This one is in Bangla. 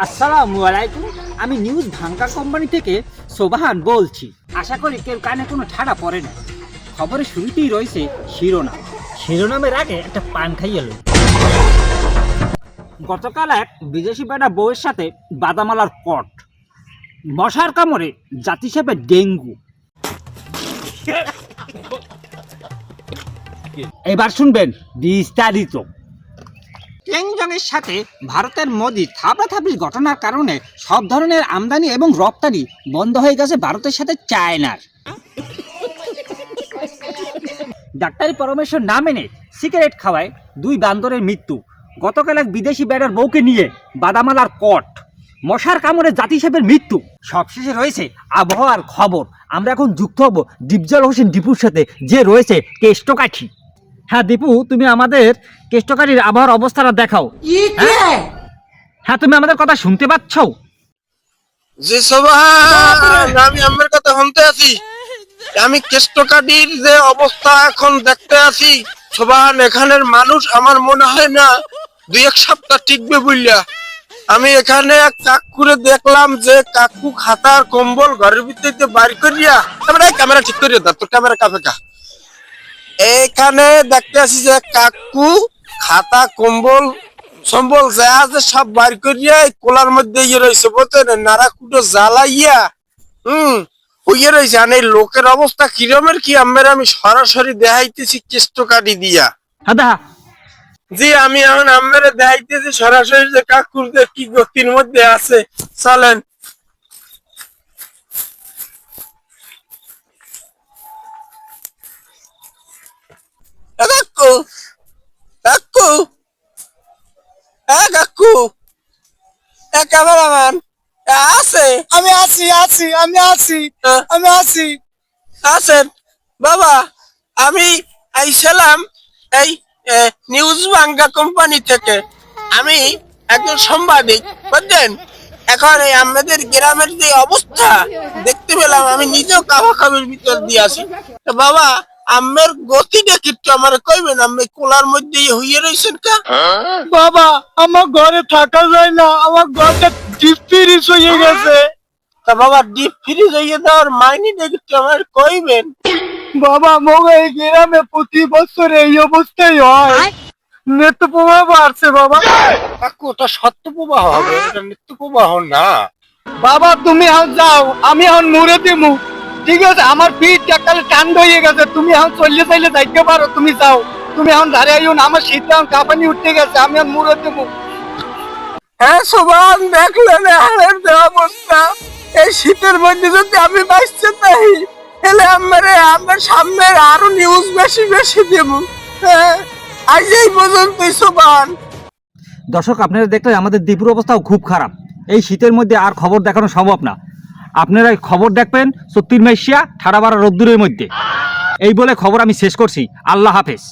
আসসালামু আলাইকুম। আমি নিউজ ভাঙ্কা কোম্পানি থেকে সোবাহান বলছি। আশা করি কেউ কানে কোনো ঠাড়া পড়ে না। খবরের শুরুতেই রয়েছে শিরোনামের আগে একটা পান খাইয়ে এলো। গতকাল এক বিদেশি বেটা বউয়ের সাথে বাদামালার পট, মশার কামড়ে জাতিসেপে ডেঙ্গু। এবার শুনবেন বিস্তারিত। ট্যাংজংয়ের সাথে ভারতের মোদি থাপড়াথাপড়ির ঘটনার কারণে সব ধরনের আমদানি এবং রপ্তানি বন্ধ হয়ে গেছে ভারতের সাথে চায়নার। ডাক্তারি পরামর্শ না মেনে সিগারেট খাওয়ায় 2 বান্দরের মৃত্যু। গতকাল এক বিদেশি বেড়ার বউকে নিয়ে বাদামালার পট, মশার কামড়ে জাতিসেপের মৃত্যু। সবশেষে রয়েছে আবহাওয়ার খবর। আমরা এখন যুক্ত হব ডিপজল হোসেন দীপুর সাথে, যে রয়েছে কেষ্টকাঠি। হ্যাঁ দীপু, তুমি আমাদের কেষ্টকাঠির আবহাওয়ার অবস্থাটা দেখাও। হ্যাঁ, তুমি আমাদের কথা শুনতে পাচ্ছ? জি সোবাহান, আমি আমার কথা শুনতে আছি। আমি কেষ্টকাঠির যে অবস্থা এখন দেখতে আছি সোবাহান, এখানের মানুষ আমার মনে হয় না 2-1 সপ্তাহ টিকবে বুঝলা। আমি এখানে এক কাকুরে দেখলাম যে কাকু খাতার কম্বল ঘরের ভিতরে বাড়ি করিয়া, ক্যামেরা ঠিক করিয়া দাও, তোর ক্যামেরা কাফেকা। এখানে দেখতে আছি যে কাকু খাতা কম্বল সম্বল যা আছে সব বার করিয়া কোলার মধ্যে ইয়ে রয়েছে, বলতেন নাড়া কুটো জ্বালাইয়া হইয়ে রয়েছে। আর এই লোকের অবস্থা কিরমের কি আমি সরাসরি দেখাইতেছি কেষ্টকাঠি দিয়া। জি, আমি এখন আম্মেরে দেখাইতেছি সরাসরি যে কাকুর যে কি গতির মধ্যে আছে। চলেন। কাকু কাকু কাকু, ক্যামেরাম্যান আছে? আমি আছি আছেন বাবা? আমি আইছিলাম এই নিউজ বাংলা কোম্পানি থেকে। আমি একজন সাংবাদিক, বুঝলেন। এখন এই আমাদের গ্রামের যে অবস্থা দেখতে পেলাম, আমি নিজেও কাবাকাবির ভিতর দিয়ে আসি। বাবা, আমের গতিটা কিন্তু আমার কইবেন, আমি কোলার মধ্যে হইয়ে রয়েছেন কা? বাবা, আমার ঘরে থাকা যায় না, আমার ঘরটা ডিপ ফ্রিজ হয়ে গেছে। তা বাবা, ডিপ ফ্রিজ হইয়ে দেওয়ার মাইনেটা কিন্তু আমার কইবেন। বাবা, মগ এই গ্রামে প্রতি বছর এই অবস্থাই হয়। নিত্য প্রবাহ আসছে বাবা। কাকু, ওটা সত্য প্রবাহ হবে, এটা নিত্য প্রবাহ না। বাবা, তুমি এখন যাও, আমি এখন মুড়ে দিমু। ঠিক আছে, আমার পিঠ একালে ঠান্ডা হয়ে গেছে। তুমি এখন চললে চাইলে যাইতে পারো, তুমি যাও। তুমি এখন দাঁড়িয়ে আইও না, আমার শীত এখন কাঁপানি উঠতে গেছে, আমি এখন মুড়ে দেবো। হ্যাঁ সোবান, দেখলেন হাড়ের যে অবস্থা। এই শীতের মধ্যে যদি আমি বাঁচতে চাই, তাহলে আমার সামনে আরো নিউজ বেশি বেশি দেব। হ্যাঁ, আজ এই পর্যন্তই সোবান। দর্শক, আপনারা দেখলেন আমাদের দীপুর অবস্থাও খুব খারাপ। এই শীতের মধ্যে আর খবর দেখানো সম্ভব না। আপনারা খবর দেখবেন 34 মাইশিয়া ঠাড়া বাড়া রোদ্দুরের মধ্যে। এই বলে খবর আমি শেষ করছি। আল্লাহ হাফেজ।